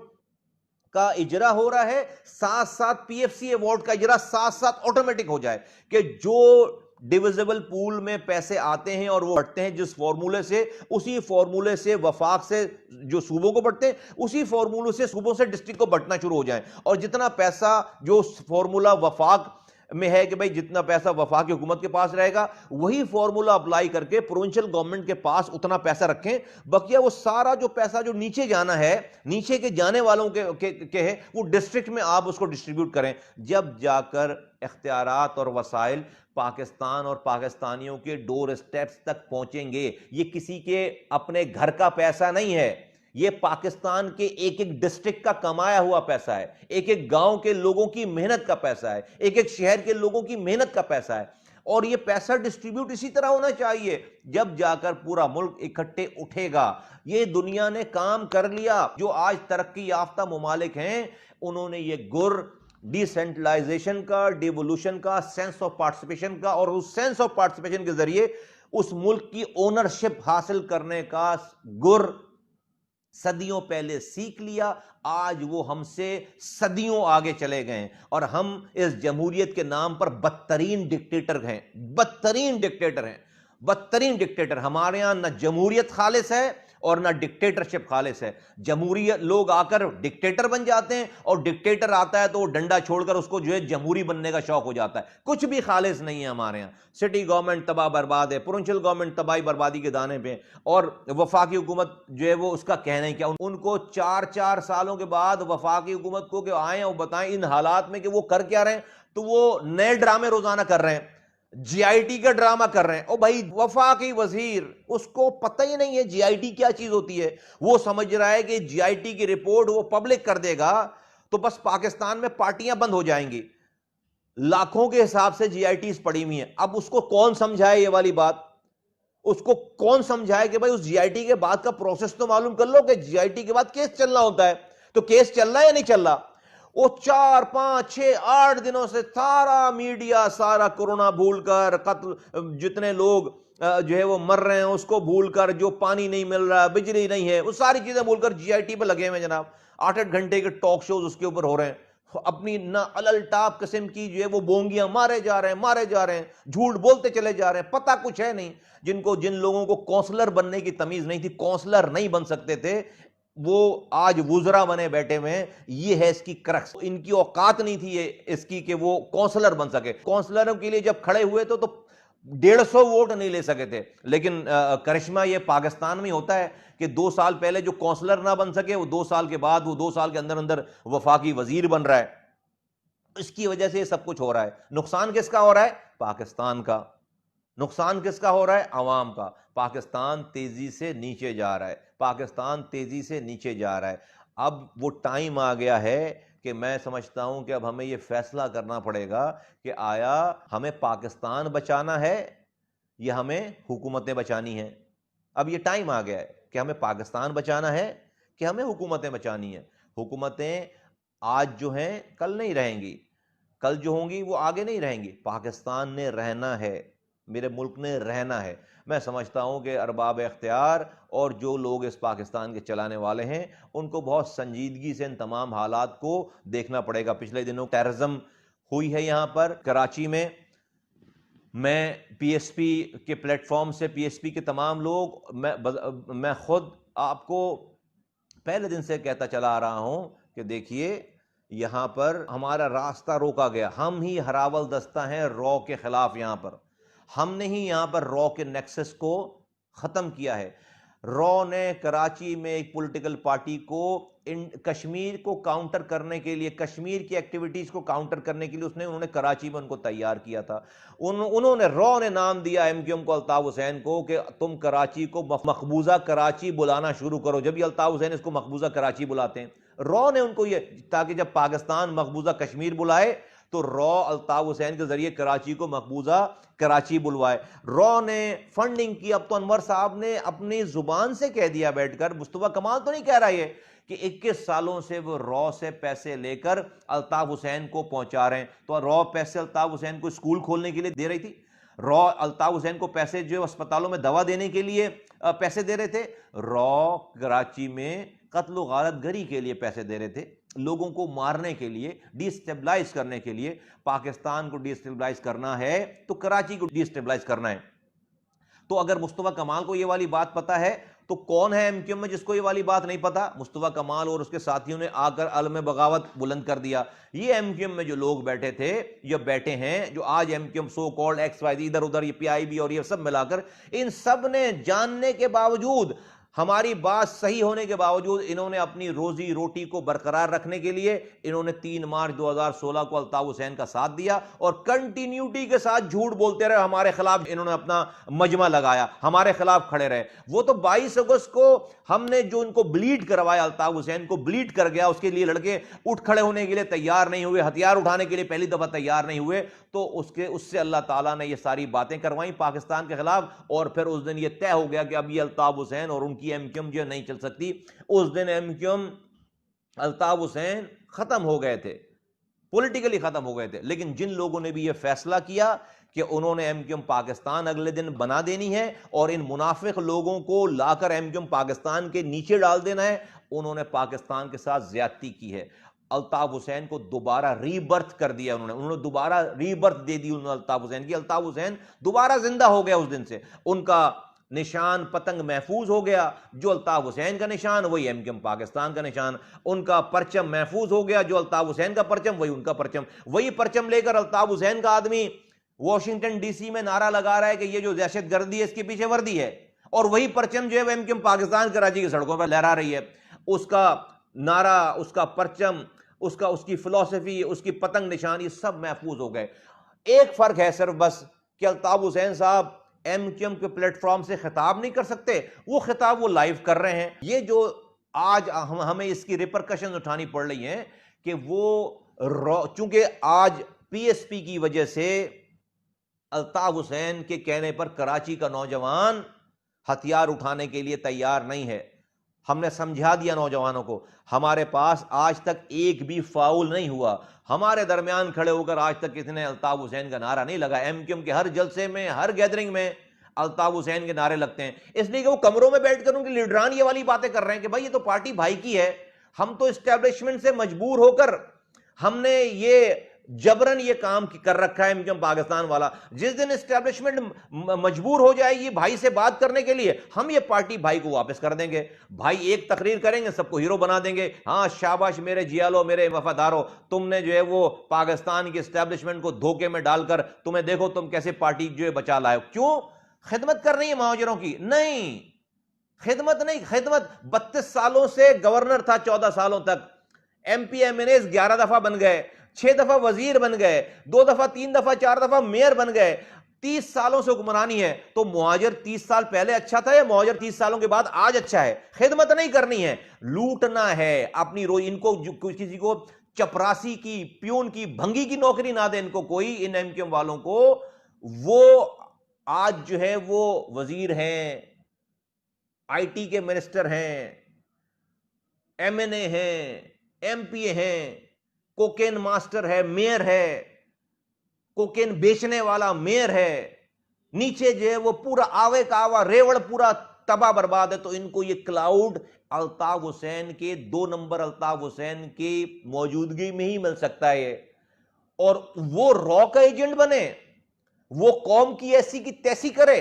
का इजरा हो रहा है, साथ साथ पीएफसी अवार्ड का इजरा साथ साथ ऑटोमेटिक हो जाए कि जो डिविजिबल पूल में पैसे आते हैं और वो बढ़ते हैं जिस फॉर्मूले से, उसी फॉर्मूले से वफाक से जो सूबों को बढ़ते हैं, उसी फॉर्मूले से सूबों से डिस्ट्रिक्ट को बढ़ना शुरू हो जाए। और जितना पैसा जो फॉर्मूला वफाक में है कि भाई जितना पैसा वफाक की हुकूमत के पास रहेगा, वही फॉर्मूला अप्लाई करके प्रोविंशियल गवर्नमेंट के पास उतना पैसा रखें। बकिया वो सारा जो पैसा जो नीचे जाना है, नीचे के जाने वालों के है, वो डिस्ट्रिक्ट में आप उसको डिस्ट्रीब्यूट करें। जब जाकर इख्तियारात और वसाइल पाकिस्तान और पाकिस्तानियों के डोर स्टेप्स तक पहुंचेंगे। ये किसी के अपने घर का पैसा नहीं है, ये पाकिस्तान के एक एक डिस्ट्रिक्ट का कमाया हुआ पैसा है, एक एक गांव के लोगों की मेहनत का पैसा है, एक एक शहर के लोगों की मेहनत का पैसा है। और ये पैसा डिस्ट्रीब्यूट इसी तरह होना चाहिए, जब जाकर पूरा मुल्क इकट्ठे उठेगा। ये दुनिया ने काम कर लिया, जो आज तरक्की याफ्ता मुमालिक हैं, उन्होंने ये गुर डिसेंट्रलाइजेशन का, डिवोल्यूशन का, सेंस ऑफ पार्टिसिपेशन का, और उस सेंस ऑफ पार्टिसिपेशन के जरिए उस मुल्क की ओनरशिप हासिल करने का गुर सदियों पहले सीख लिया। आज वो हमसे सदियों आगे चले गए और हम इस जमहूरियत के नाम पर बदतरीन डिक्टेटर हैं, बदतरीन डिक्टेटर हैं, बदतरीन डिक्टेटर। हमारे यहां ना जमहूरियत खालिस है और ना डिक्टेटरशिप खालिस है। जमहूरियत लोग आकर डिक्टेटर बन जाते हैं, और डिक्टेटर आता है तो वो डंडा छोड़कर उसको जो है जमहूरी बनने का शौक हो जाता है। कुछ भी खालिस नहीं है हमारे यहाँ। सिटी गवर्नमेंट तबाह बर्बाद है, प्रोविंशियल गवर्नमेंट तबाही बर्बादी के दाने पे, और वफाकी हुकूमत जो है वो उसका कहना ही क्या। उनको 4-4 सालों के बाद वफाकी हुकूमत को आए और बताएं इन हालात में कि वो कर क्या रहे हैं, तो वो नए ड्रामे रोजाना कर रहे हैं, जीआईटी का ड्रामा कर रहे हैं। ओ भाई वफाकी वजीर, उसको पता ही नहीं है जीआईटी क्या चीज होती है। वो समझ रहा है कि जीआईटी की रिपोर्ट वो पब्लिक कर देगा तो बस पाकिस्तान में पार्टियां बंद हो जाएंगी। लाखों के हिसाब से जीआईटी पड़ी हुई है। अब उसको कौन समझाए ये वाली बात, उसको कौन समझाए कि भाई उस जीआईटी के बाद का प्रोसेस तो मालूम कर लो कि जीआईटी के बाद केस चलना होता है, तो केस चल रहा है या नहीं चल रहा। वो 4, 5, 6, 8 दिनों से सारा मीडिया, सारा कोरोना भूलकर, कत्ल, जितने लोग जो है वो मर रहे हैं उसको भूलकर, जो पानी नहीं मिल रहा, बिजली नहीं है, वो सारी चीजें भूलकर जीआईटी पे लगे हुए जनाब। 8-8 घंटे के टॉक शोज उसके ऊपर हो रहे हैं। अपनी ना अलल टाप किस्म की जो है वो बोंगियां मारे जा रहे हैं, मारे जा रहे हैं, झूठ बोलते चले जा रहे हैं, पता कुछ है नहीं। जिन लोगों को काउंसलर बनने की तमीज नहीं थी, काउंसलर नहीं बन सकते थे, वो आज वुजरा बने बैठे हुए हैं। ये है इसकी क्रक्स। इनकी औकात नहीं थी ये इसकी कि वो काउंसलर बन सके। काउंसलरों के लिए जब खड़े हुए तो 150 वोट नहीं ले सके थे। लेकिन करिश्मा ये पाकिस्तान में होता है कि 2 साल पहले जो काउंसलर ना बन सके, वो 2 साल के बाद, वो 2 साल के अंदर अंदर वफाकी वजीर बन रहा है। इसकी वजह से सब कुछ हो रहा है। नुकसान किसका हो रहा है? पाकिस्तान का। नुकसान किसका हो रहा है? अवाम का। पाकिस्तान तेजी से नीचे जा रहा है, पाकिस्तान तेजी से नीचे जा रहा है। अब वो टाइम आ गया है कि मैं समझता हूं कि अब हमें यह फैसला करना पड़ेगा कि आया हमें पाकिस्तान बचाना है या हमें हुकूमतें बचानी हैं। अब ये टाइम आ गया है कि हमें पाकिस्तान बचाना है कि हमें हुकूमतें बचानी है। हुकूमतें आज जो हैं कल नहीं रहेंगी, कल जो होंगी वो आगे नहीं रहेंगी। पाकिस्तान ने रहना है, मेरे मुल्क ने रहना है। मैं समझता हूं कि अरबाब इख्तियार और जो लोग इस पाकिस्तान के चलाने वाले हैं, उनको बहुत संजीदगी से इन तमाम हालात को देखना पड़ेगा। पिछले दिनों टेररिज्म हुई है यहाँ पर कराची में। मैं पीएसपी के प्लेटफॉर्म से, पीएसपी के तमाम लोग, मैं खुद आपको पहले दिन से कहता चला आ रहा हूं कि देखिए यहां पर हमारा रास्ता रोका गया। हम ही हरावल दस्ता हैं रॉ के खिलाफ। यहां पर हमने ही यहां पर रॉ के नेक्सस को खत्म किया है। रॉ ने कराची में एक पॉलिटिकल पार्टी को कश्मीर को काउंटर करने के लिए, कश्मीर की एक्टिविटीज को काउंटर करने के लिए उन्होंने कराची में उनको तैयार किया था। उन्होंने रॉ ने नाम दिया एमक्यूएम को, अल्ताफ हुसैन को, कि तुम कराची को मकबूजा कराची बुलाना शुरू करो। जब ये अल्ताफ हुसैन इसको मकबूजा कराची बुलाते हैं, रॉ ने उनको ये, ताकि जब पाकिस्तान मकबूजा कश्मीर बुलाए तो रॉ अल्ताफ हुसैन के जरिए कराची को मकबूजा कराची बुलवाए। रॉ ने फंडिंग की। अब तो अनवर साहब ने अपनी जुबान से कह दिया बैठकर, मुस्तफा कमाल तो नहीं कह रहा है, कि 21 सालों से वो रॉ से पैसे लेकर अल्ताफ हुसैन को पहुंचा रहे हैं। तो रॉ पैसे अल्ताफ हुसैन को स्कूल खोलने के लिए दे रही थी। रॉ अल्ताफ हुसैन को पैसे जो अस्पतालों में दवा देने के लिए पैसे दे रहे थे। रॉ कराची में कत्ल गारतगरी के लिए पैसे दे रहे थे, लोगों को मारने के लिए, डिस्टेबलाइज करने के लिए। पाकिस्तान को डिस्टेबलाइज करना है तो कराची को डिस्टेबलाइज करना है। तो अगर मुस्तफा कमाल को ये वाली बात पता है, तो कौन है एमक्यूएम में जिसको ये वाली बात नहीं पता? मुस्तफा कमाल और उसके साथियों ने आकर अलम बगावत बुलंद कर दिया। ये एमक्यूएम में जो लोग बैठे थे, ये बैठे हैं, जो आज एमक्यूएम सो कॉल्ड XYZ, इधर उधर ये PIB और ये सब मिलाकर, इन सब ने जानने के बावजूद, हमारी बात सही होने के बावजूद, इन्होंने अपनी रोजी रोटी को बरकरार रखने के लिए इन्होंने 3 मार्च 2016 को अल्ताफ हुसैन का साथ दिया और कंटिन्यूटी के साथ झूठ बोलते रहे। हमारे खिलाफ इन्होंने अपना मजमा लगाया, हमारे खिलाफ खड़े रहे। वो तो 22 अगस्त को हमने जो इनको ब्लीड करवाया, अल्ताफ हुसैन को ब्लीड कर गया, उसके लिए लड़के उठ खड़े होने के लिए तैयार नहीं हुए, हथियार उठाने के लिए पहली दफा तैयार नहीं हुए। तो उससे अल्लाह ताला ने ये सारी बातें करवाई पाकिस्तान के खिलाफ। और फिर उस दिन ये तय हो गया कि अब ये अल्ताफ हुसैन और उनकी एमक्यूएम जो नहीं चल सकती। उस दिन एमक्यूएम, अल्ताफ हुसैन खत्म हो गए थे, पॉलिटिकली खत्म हो गए थे। लेकिन जिन लोगों ने भी ये फैसला किया कि उन्होंने एमक्यूएम पाकिस्तान अगले दिन बना देनी है और इन मुनाफिक लोगों को लाकर एमक्यूएम पाकिस्तान के नीचे डाल देना है, उन्होंने पाकिस्तान के साथ ज्यादती की है। अल्ताफ हुसैन को दोबारा रीबर्थ कर दिया उन्होंने दोबारा रीबर्थ दे दी उन्होंने अल्ताफ हुसैन की। अल्ताफ हुसैन दोबारा जिंदा हो गया उस दिन से। उनका निशान पतंग महफूज हो गया, जो अल्ताफ हुसैन का निशान वही एमक्यूएम पाकिस्तान का निशान। उनका परचम महफूज हो गया, जो अल्ताफ हुसैन का परचम वही उनका परचम। वही परचम लेकर अल्ताफ हुसैन का आदमी वॉशिंगटन DC में नारा लगा रहा है कि ये जो दहशतगर्दी है इसके पीछे वर्दी है, और वही परचम जो है एमक्यूएम पाकिस्तान कराची की सड़कों पर लहरा रही है। उसका नारा, उसका परचम, उसकी फिलॉसफी, उसकी पतंग निशान, ये सब महफूज हो गए। एक फर्क है सिर्फ बस कि अल्ताफ हुसैन साहब एमक्यूएम के प्लेटफॉर्म से खिताब नहीं कर सकते, वो खिताब वो लाइव कर रहे हैं। ये जो आज हमें इसकी रिपरकशन उठानी पड़ रही है कि वो चूंकि आज PSP की वजह से अल्ताफ हुसैन के कहने पर कराची का नौजवान हथियार उठाने के लिए तैयार नहीं है। हमने समझा दिया नौजवानों को, हमारे पास आज तक एक भी फाउल नहीं हुआ। हमारे दरमियान खड़े होकर आज तक किसी ने अल्ताफ हुसैन का नारा नहीं लगा। एमक्यूएम के हर जलसे में, हर गैदरिंग में अल्ताफ हुसैन के नारे लगते हैं, इसलिए कि वो कमरों में बैठकर उनके लीडरान ये वाली बातें कर रहे हैं कि भाई ये तो पार्टी भाई की है। हम तो एस्टेब्लिशमेंट से मजबूर होकर हमने ये जबरन ये काम कर रखा है एमक्यूएम पाकिस्तान वाला। जिस दिन एस्टेब्लिशमेंट मजबूर हो जाएगी भाई से बात करने के लिए, हम ये पार्टी भाई को वापस कर देंगे। भाई एक तकरीर करेंगे, सबको हीरो बना देंगे। हाँ शाबाश मेरे जियालो, मेरे वफादारों, तुमने जो है वो पाकिस्तान की एस्टेब्लिशमेंट को धोखे में डालकर तुम्हें देखो तुम कैसे पार्टी जो है बचा लाए। क्यों? खिदमत करनी है महाजरों की? नहीं, खिदमत नहीं। खिदमत 32 सालों से गवर्नर था, 14 सालों तक एमपी एमएनए 11 दफा बन गए, 6 दफा वजीर बन गए, 2 दफा 3 दफा 4 दफा मेयर बन गए। 30 सालों से हुक्मरानी है। तो मुहाजिर 30 साल पहले अच्छा था या मुहाजिर 30 सालों के बाद आज अच्छा है? खिदमत नहीं करनी है, लूटना है अपनी रोज। इनको किसी को चपरासी की, प्यून की, भंगी की नौकरी ना दे इनको कोई, इन एमक्यूएम वालों को। वो आज जो है वो वजीर हैं, आईटी के मिनिस्टर हैं, एमएनए हैं, एमपीए हैं, कोकेन मास्टर है, मेयर है, कोकेन बेचने वाला मेयर है। नीचे जो है वो पूरा आवे का आवा रेवड़ पूरा तबाह बर्बाद है। तो इनको ये क्लाउड अल्ताफ हुसैन के 2 नंबर अल्ताफ हुसैन की मौजूदगी में ही मिल सकता है। और वो रॉ का एजेंट बने, वो कौम की ऐसी की तैसी करे,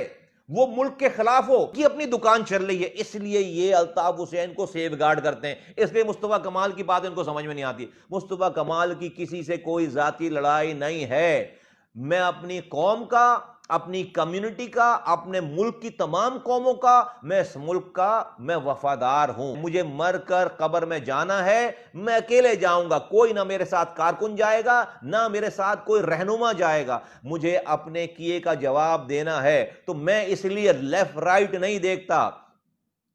वो मुल्क के खिलाफ हो कि अपनी दुकान चल रही है। इसलिए ये अल्ताफ हुसैन को सेफ गार्ड करते हैं। इसलिए मुस्तफा कमाल की बात इनको समझ में नहीं आती। मुस्तफा कमाल की किसी से कोई जाती लड़ाई नहीं है। मैं अपनी कौम का, अपनी कम्युनिटी का, अपने मुल्क की तमाम कौमों का, मैं इस मुल्क का मैं वफादार हूं। मुझे मरकर कब्र में जाना है, मैं अकेले जाऊंगा, कोई ना मेरे साथ कारकुन जाएगा, ना मेरे साथ कोई रहनुमा जाएगा। मुझे अपने किए का जवाब देना है। तो मैं इसलिए लेफ्ट राइट नहीं देखता।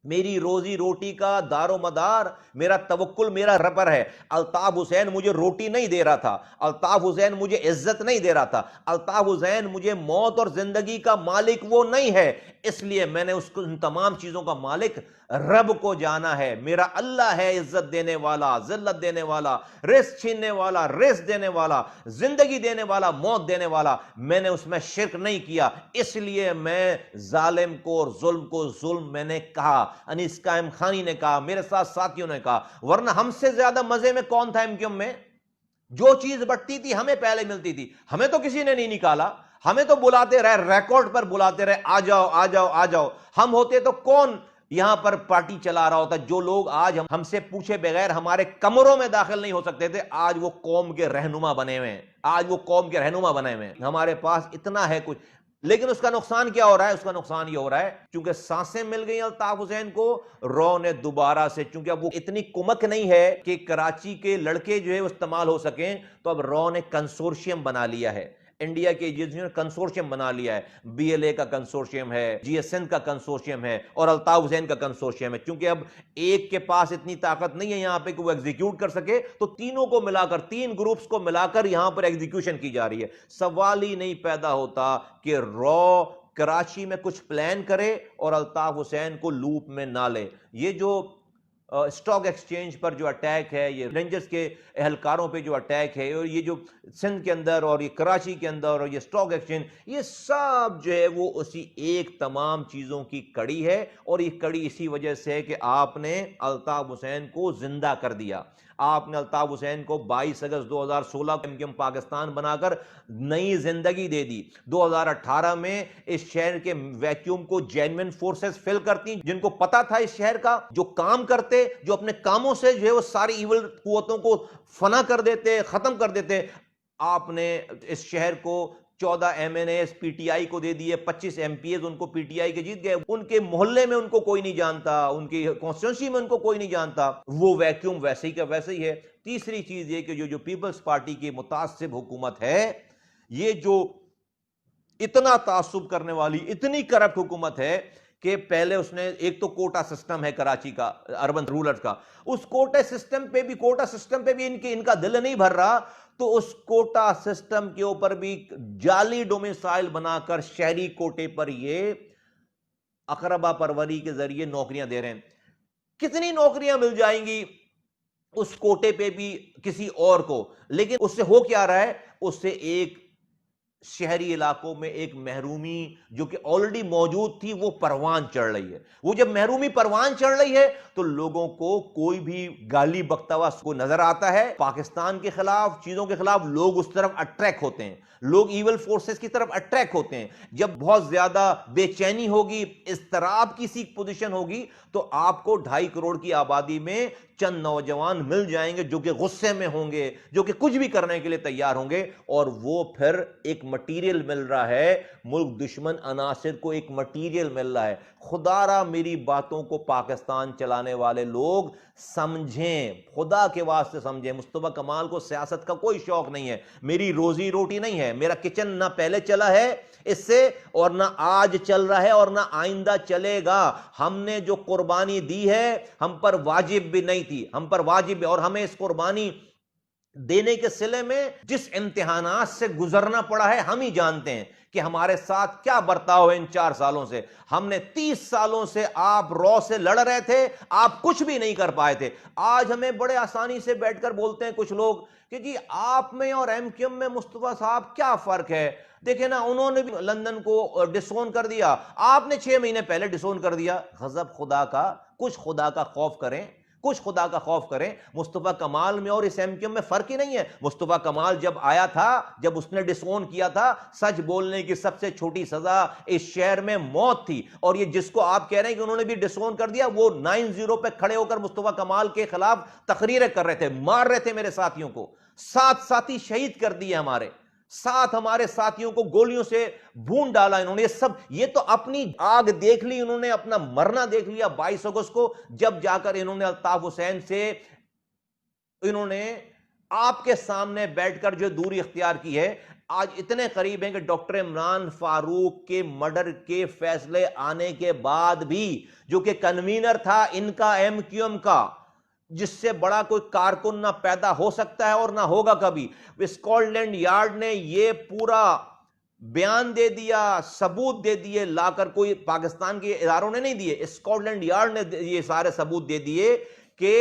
मेरी रोजी रोटी का दारो मदार, मेरा तवक्कुल, मेरा रबर है। अल्ताफ हुसैन मुझे रोटी नहीं दे रहा था, अल्ताफ हुसैन मुझे इज्जत नहीं दे रहा था, अल्ताफ हुसैन मुझे मौत और जिंदगी का मालिक वो नहीं है। इसलिए मैंने उसको, उन तमाम चीजों का मालिक रब को जाना है। मेरा अल्लाह है इज्जत देने वाला, जिल्लत देने वाला, रिस्क छीनने वाला, रिस्क देने वाला, जिंदगी देने वाला, मौत देने वाला। मैंने उसमें शिर्क नहीं किया। इसलिए मैं जालिम को और जुल्म को जुल्म मैंने कहा। अनीस कायम खानी ने कहा, मेरे साथ साथियों ने कहा। वरना हमसे ज्यादा मजे में कौन था एमक्यूएम में? जो चीज बटती थी हमें पहले मिलती थी, हमें तो किसी ने नहीं निकाला। हमें तो बुलाते रहे, रिकॉर्ड पर बुलाते रहे, आ जाओ आ जाओ आ जाओ। हम होते तो कौन यहां पर पार्टी चला रहा होता? जो लोग आज हमसे पूछे बगैर हमारे कमरों में दाखिल नहीं हो सकते थे, आज वो कौम के रहनुमा बने हुए हैं। आज वो कौम के रहनुमा बने हुए हैं। हमारे पास इतना है कुछ, लेकिन उसका नुकसान क्या हो रहा है? उसका नुकसान ये हो रहा है क्योंकि सांसें मिल गई अल्ताफ हुसैन को, रॉ ने दोबारा से, क्योंकि अब वो इतनी कुमक नहीं है कि कराची के लड़के जो है इस्तेमाल हो सकें, तो अब रॉ ने कंसोर्शियम बना लिया है। इंडिया के एजेंसियों ने कंसोर्शियम बना लिया है। बीएलए का कंसोर्शियम है, जीएसएन का कंसोर्शियम है और अल्ताफ हुसैन का कंसोर्शियम है। क्योंकि अब एक के पास इतनी ताकत नहीं है यहां पे कि वो एग्जीक्यूट कर सके, तो तीनों को मिलाकर, 3 ग्रुप्स को मिलाकर यहां पर एग्जीक्यूशन की जा रही है। सवाल ही नहीं पैदा होता कि रॉ कराची में कुछ प्लान करे और अल्ताफ हुसैन को लूप में ना ले। ये जो स्टॉक एक्सचेंज पर जो अटैक है, ये रेंजर्स के एहलकारों पे जो अटैक है, और ये जो सिंध के अंदर और ये कराची के अंदर और ये स्टॉक एक्सचेंज, ये सब जो है वो उसी एक तमाम चीज़ों की कड़ी है। और ये कड़ी इसी वजह से है कि आपने अल्ताफ हुसैन को जिंदा कर दिया। आपने अल्ताफ हुसैन को 22 अगस्त 2016 को एमक्यूएम पाकिस्तान बनाकर नई जिंदगी दे दी। 2018 में इस शहर के वैक्यूम को जेन्युइन फोर्सेस फिल करती, जिनको पता था इस शहर का, जो काम करते, जो अपने कामों से जो है वो सारी इविल कुव्वतों को फना कर देते, खत्म कर देते। आपने इस शहर को 14 एमएनएस पीटीआई को दे दिए, 25 एमपीएस उनको पीटीआई के जीत गए। उनके मोहल्ले में उनको कोई नहीं जानता, उनकी कॉन्स्टिट्यूंसी में उनको कोई नहीं जानता। वो वैक्यूम वैसे ही का वैसे ही है। तीसरी चीज ये कि जो पीपल्स पार्टी की मुतासिब हुकूमत है, ये जो इतना तासुब करने वाली, इतनी करप्ट हुकूमत है कि पहले उसने, एक तो कोटा सिस्टम है कराची का, अर्बन रूलर्स का, उस कोटा सिस्टम पे भी इनका दिल नहीं भर रहा। तो उस कोटा सिस्टम के ऊपर भी जाली डोमिसाइल बनाकर शहरी कोटे पर ये अकरबा परवरी के जरिए नौकरियां दे रहे हैं। कितनी नौकरियां मिल जाएंगी उस कोटे पे भी किसी और को, लेकिन उससे हो क्या रहा है? उससे एक शहरी इलाकों में एक महरूमी जो कि ऑलरेडी मौजूद थी वो परवान चढ़ रही है। वो जब महरूमी परवान चढ़ रही है तो लोगों को कोई भी गाली बकता हुआ को नजर आता है, पाकिस्तान के खिलाफ चीजों के खिलाफ लोग उस तरफ अट्रैक्ट होते हैं, लोग इवल फोर्सेस की तरफ अट्रैक्ट होते हैं। जब बहुत ज्यादा बेचैनी होगी, इस्तराब की सी पोजीशन होगी, तो आपको 2.5 करोड़ की आबादी में चंद नौजवान मिल जाएंगे जो कि गुस्से में होंगे, जो कि कुछ भी करने के लिए तैयार होंगे, और वो फिर एक मटीरियल मिल रहा है, मुल्क दुश्मन अनासिर को एक मटीरियल मिल रहा है। खुदारा मेरी बातों को पाकिस्तान चलाने वाले लोग समझें, खुदा के वास्ते समझें। मुस्तफा कमाल को सियासत का कोई शौक नहीं है, मेरी रोजी रोटी नहीं है, मेरा किचन ना पहले चला है इससे, और ना आज चल रहा है, और ना आइंदा चलेगा। हमने जो कुर्बानी दी है हम पर वाजिब भी नहीं थी, हम पर वाजिब, और हमें इस कुर्बानी देने के सिले में जिस इम्तिहानात से गुजरना पड़ा है हम ही जानते हैं कि हमारे साथ क्या बर्ताव है इन 4 सालों से। हमने 30 सालों से आप रॉ से लड़ रहे थे, आप कुछ भी नहीं कर पाए थे। आज हमें बड़े आसानी से बैठकर बोलते हैं कुछ लोग कि जी आप में और एमक्यूएम में मुस्तफा साहब क्या फर्क है। देखे ना, उन्होंने भी लंदन को डिसोन कर दिया, आपने 6 महीने पहले डिसोन कर दिया। गजब खुदा का, कुछ खुदा का खौफ करें, कुछ खुदा का खौफ करें। मुस्तफा कमाल में और इस एमक्यूएम में फर्क ही नहीं है। मुस्तफा कमाल जब आया था, जब उसने डिसोन किया था, सच बोलने की सबसे छोटी सजा इस शहर में मौत थी। और ये जिसको आप कह रहे हैं कि उन्होंने भी डिसोन कर दिया, वो 9-0 पे खड़े होकर मुस्तफा कमाल के खिलाफ तकरीरें कर रहे थे, मार रहे थे मेरे साथियों को। 7 साथी शहीद कर दिए हमारे, 7 हमारे साथियों को गोलियों से भून डाला इन्होंने। ये सब, ये तो अपनी आग देख ली इन्होंने, अपना मरना देख लिया 22 अगस्त को, जब जाकर इन्होंने अल्ताफ हुसैन से इन्होंने आपके सामने बैठकर जो दूरी इख्तियार की है। आज इतने करीब हैं कि डॉक्टर इमरान फारूक के मर्डर के फैसले आने के बाद भी, जो कि कन्वीनर था इनका एमक्यूएम का, जिससे बड़ा कोई कारकुन ना पैदा हो सकता है और ना होगा कभी, स्कॉटलैंड यार्ड ने ये पूरा बयान दे दिया, सबूत दे दिए लाकर, कोई पाकिस्तान के इदारों ने नहीं दिए, स्कॉटलैंड यार्ड ने ये सारे सबूत दे दिए कि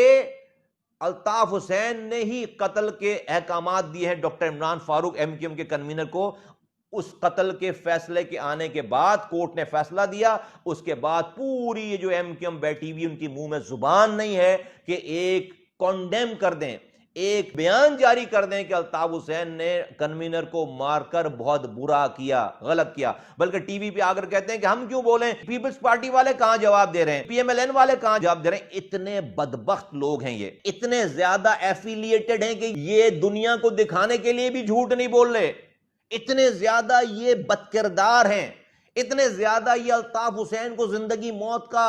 अल्ताफ हुसैन ने ही कत्ल के अहकामात दिए हैं डॉक्टर इमरान फारूक एमक्यूएम के कन्वीनर को। उस कत्ल के फैसले के आने के बाद कोर्ट ने फैसला दिया, उसके बाद पूरी ये जो एमक्यूएम बैठी हुई, उनकी मुंह में जुबान नहीं है कि एक कॉन्डेम कर दें, एक बयान जारी कर दें कि अल्ताफ हुसैन ने कन्वीनर को मारकर बहुत बुरा किया, गलत किया। बल्कि टीवी पे आकर कहते हैं कि हम क्यों बोलें, पीपल्स पार्टी वाले कहां जवाब दे रहे हैं, पीएमएलएन वाले कहां जवाब दे रहे हैं। इतने बदबख्त लोग हैं ये, इतने ज्यादा एफिलिएटेड हैं कि ये दुनिया को दिखाने के लिए भी झूठ नहीं बोल रहे, इतने ज्यादा ये बदकिरदार हैं, इतने ज्यादा ये अल्ताफ हुसैन को जिंदगी मौत का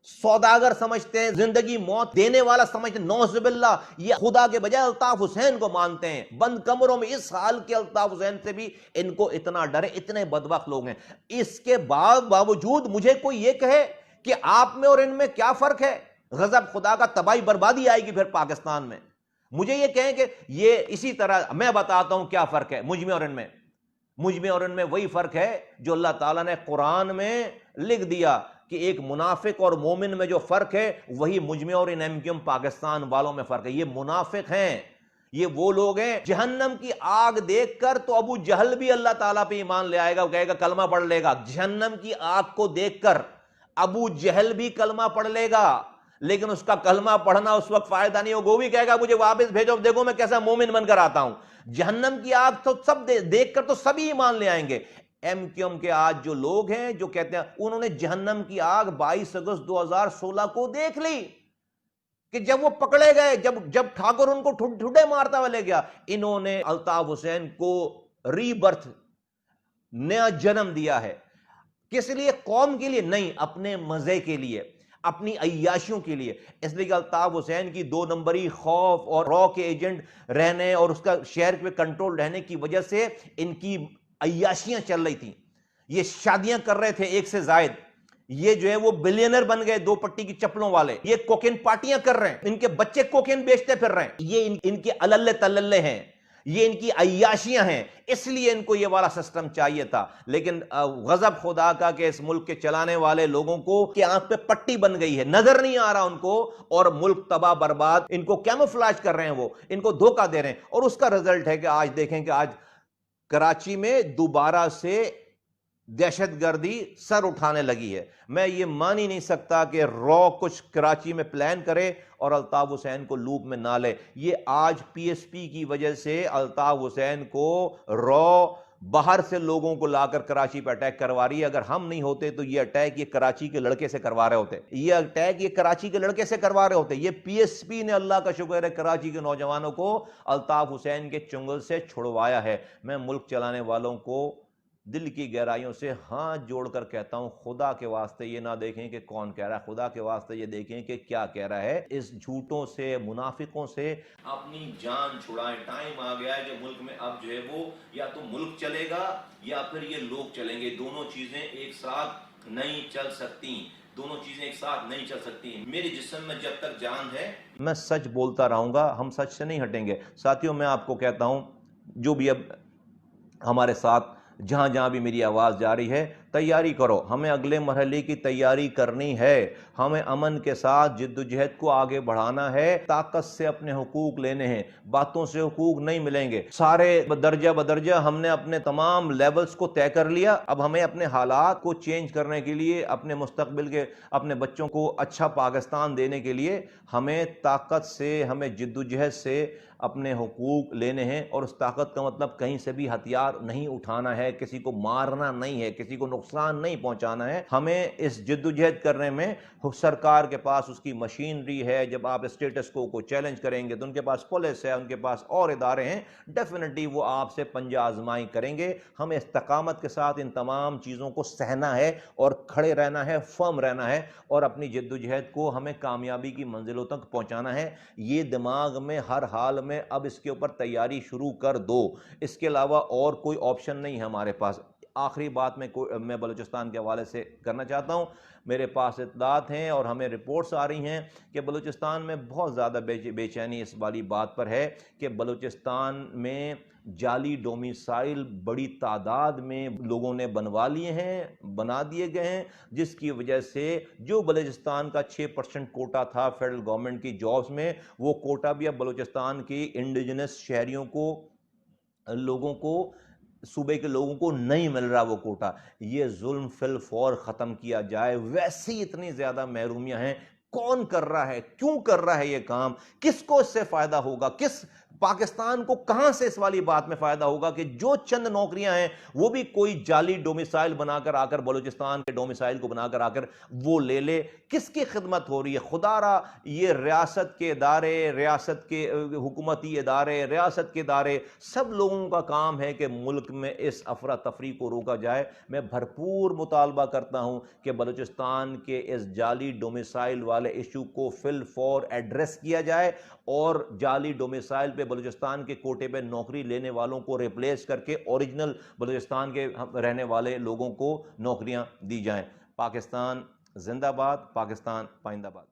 सौदागर समझते हैं, जिंदगी मौत देने वाला समझते हैं। नौजुबिल्ला, ये खुदा के बजाय अल्ताफ हुसैन को मानते हैं। बंद कमरों में इस हाल के अल्ताफ हुसैन से भी इनको इतना डर है, इतने बदबख्त लोग हैं। इसके बावजूद मुझे कोई ये कहे कि आप में और इनमें क्या फर्क है, गजब खुदा का, तबाही बर्बादी आएगी फिर पाकिस्तान में। मुझे ये कहें कि ये इसी तरह, मैं बताता हूं क्या फर्क है मुझ में और इनमें। मुझ में और इनमें वही फर्क है जो अल्लाह ताला ने कुरान में लिख दिया कि एक मुनाफिक और मोमिन में जो फर्क है, वही मुझ में और इन एमक्यूएम पाकिस्तान वालों में फर्क है। ये मुनाफिक हैं, ये वो लोग हैं, जहन्नम की आग देखकर तो अबू जहल भी अल्लाह ताला पे ईमान ले आएगा, वो कहेगा कलमा पढ़ लेगा। जहन्नम की आग को देखकर अबू जहल भी कलमा पढ़ लेगा, लेकिन उसका कलमा पढ़ना उस वक्त फायदा नहीं होगा, वो भी कहेगा मुझे वापस भेजो, देखो मैं कैसा मोमिन बनकर आता हूं। जहन्नम की आग तो सब देखकर तो सभी ईमान ले आएंगे। एमक्यूएम के आज जो लोग हैं जो कहते हैं, उन्होंने जहन्नम की आग 22 अगस्त 2016 को देख ली कि जब वो पकड़े गए, जब ठाकुर उनको ठुड्डे मारता हुआ ले गया। इन्होंने अल्ताफ हुसैन को रीबर्थ, नया जन्म दिया है। किस लिए? कौम के लिए नहीं, अपने मजे के लिए, अपनी अय्याशियों के लिए। इसलिए कि अल्ताफ हुसैन की 2 नंबरी खौफ और रॉ के एजेंट रहने और उसका शहर पे कंट्रोल रहने की वजह से इनकी अय्याशियां चल रही थी। ये शादियां कर रहे थे 1 से जायद, ये जो है वो बिलियनर बन गए, 2 पट्टी की चप्पलों वाले। ये कोकेन पार्टियां कर रहे हैं, इनके बच्चे कोकेन बेचते फिर रहे हैं। ये इनके अलल्ले तल्ले हैं, ये इनकी अय्याशियां हैं, इसलिए इनको ये वाला सिस्टम चाहिए था। लेकिन गजब खुदा का कि इस मुल्क के चलाने वाले लोगों को कि आंख पे पट्टी बन गई है, नजर नहीं आ रहा उनको, और मुल्क तबाह बर्बाद, इनको कैमोफ्लेज कर रहे हैं, वो इनको धोखा दे रहे हैं। और उसका रिजल्ट है कि आज देखें कि आज कराची में दोबारा से दहशतगर्दी सर उठाने लगी है। मैं ये मान ही नहीं सकता कि रॉ कुछ कराची में प्लान करे और अल्ताफ हुसैन को लूप में ना ले। ये आज पीएसपी की वजह से अल्ताफ हुसैन को रॉ बाहर से लोगों को लाकर कराची पर अटैक करवा रही है। अगर हम नहीं होते तो ये अटैक ये कराची के लड़के से करवा रहे होते, ये अटैक ये कराची के लड़के से करवा रहे होते। ये पीएसपी ने, अल्लाह का शुक्र है, कराची के नौजवानों को अल्ताफ हुसैन के चुंगल से छुड़वाया है। मैं मुल्क चलाने वालों को दिल की गहराइयों से हाथ जोड़कर कहता हूं, खुदा के वास्ते ये ना देखें कि कौन कह रहा है, खुदा के वास्ते ये देखें कि क्या कह रहा है। इस झूठों से, मुनाफिकों से अपनी जान छुड़ाएं। टाइम आ गया है कि मुल्क में अब जो है वो या तो मुल्क चलेगा या फिर ये लोग चलेंगे। दोनों चीजें एक साथ नहीं चल सकती, दोनों चीजें एक साथ नहीं चल सकती। मेरे जिस्म में जब तक जान है मैं सच बोलता रहूंगा, हम सच से नहीं हटेंगे। साथियों, मैं आपको कहता हूं, जो भी अब हमारे साथ जहां जहां भी मेरी आवाज़ जा रही है, तैयारी करो। हमें अगले मरहले की तैयारी करनी है। हमें अमन के साथ जिद्दोजहद को आगे बढ़ाना है। ताकत से अपने हुकूक लेने हैं, बातों से हुकूक नहीं मिलेंगे। सारे दर्जा बदर्जा हमने अपने तमाम लेवल्स को तय कर लिया। अब हमें अपने हालात को चेंज करने के लिए, अपने मुस्तकबिल के, अपने बच्चों को अच्छा पाकिस्तान देने के लिए हमें ताकत से, हमें जिद्दोजहद से अपने हुकूक लेने हैं। और उस ताकत का मतलब कहीं से भी हथियार नहीं उठाना है, किसी को मारना नहीं है, किसी को नुकसान नहीं पहुंचाना है। हमें इस जिद्दोजहद करने में सरकार के पास उसकी मशीनरी है। जब आप स्टेटस को चैलेंज करेंगे तो उनके पास पुलिस है, उनके पास और इदारे हैं, डेफिनेटली वो आपसे पंजा आजमाई करेंगे। हमें इस्तकामत के साथ इन तमाम चीज़ों को सहना है और खड़े रहना है, फर्म रहना है, और अपनी जिद्दोजहद को हमें कामयाबी की मंजिलों तक पहुंचाना है। ये दिमाग में हर हाल में अब इसके ऊपर तैयारी शुरू कर दो। इसके अलावा और कोई ऑप्शन नहीं है हमारे पास। आखिरी बात मैं बलूचिस्तान के हवाले से करना चाहता हूँ। मेरे पास इत्तलात हैं और हमें रिपोर्ट्स आ रही हैं कि बलूचिस्तान में बहुत ज़्यादा बेचैनी इस वाली बात पर है कि बलूचिस्तान में जाली डोमिसाइल बड़ी तादाद में लोगों ने बनवा लिए हैं, बना दिए गए हैं, जिसकी वजह से जो बलूचिस्तान का 6% कोटा था फेडरल गवर्नमेंट की जॉब्स में, वो कोटा भी अब बलूचिस्तान की इंडिजिनस शहरियों को, लोगों को, सूबे के लोगों को नहीं मिल रहा वो कोटा। ये जुल्म फिल फौर ख़त्म किया जाए। वैसे ही इतनी ज़्यादा महरूमियाँ हैं, कौन कर रहा है, क्यों कर रहा है ये काम, किसको इससे फ़ायदा होगा, किस पाकिस्तान को कहां से इस वाली बात में फायदा होगा कि जो चंद नौकरियां हैं वो भी कोई जाली डोमिसाइल बनाकर आकर, बलूचिस्तान के डोमिसाइल को बनाकर आकर वो ले ले। किसकी खिदमत हो रही है खुदारा? ये रियासत के इदारे, रियासत के हुकूमती इदारे, रियासत के इदारे, सब लोगों का काम है कि मुल्क में इस अफरा तफरी को रोका जाए। मैं भरपूर मुतालबा करता हूं कि बलूचिस्तान के इस जाली डोमिसाइल वाले इशू को फिल फॉर एड्रेस किया जाए और जाली डोमिसाइल पे बलूचिस्तान के कोटे पे नौकरी लेने वालों को रिप्लेस करके ओरिजिनल बलूचिस्तान के रहने वाले लोगों को नौकरियां दी जाएं। पाकिस्तान जिंदाबाद, पाकिस्तान पाइंदाबाद।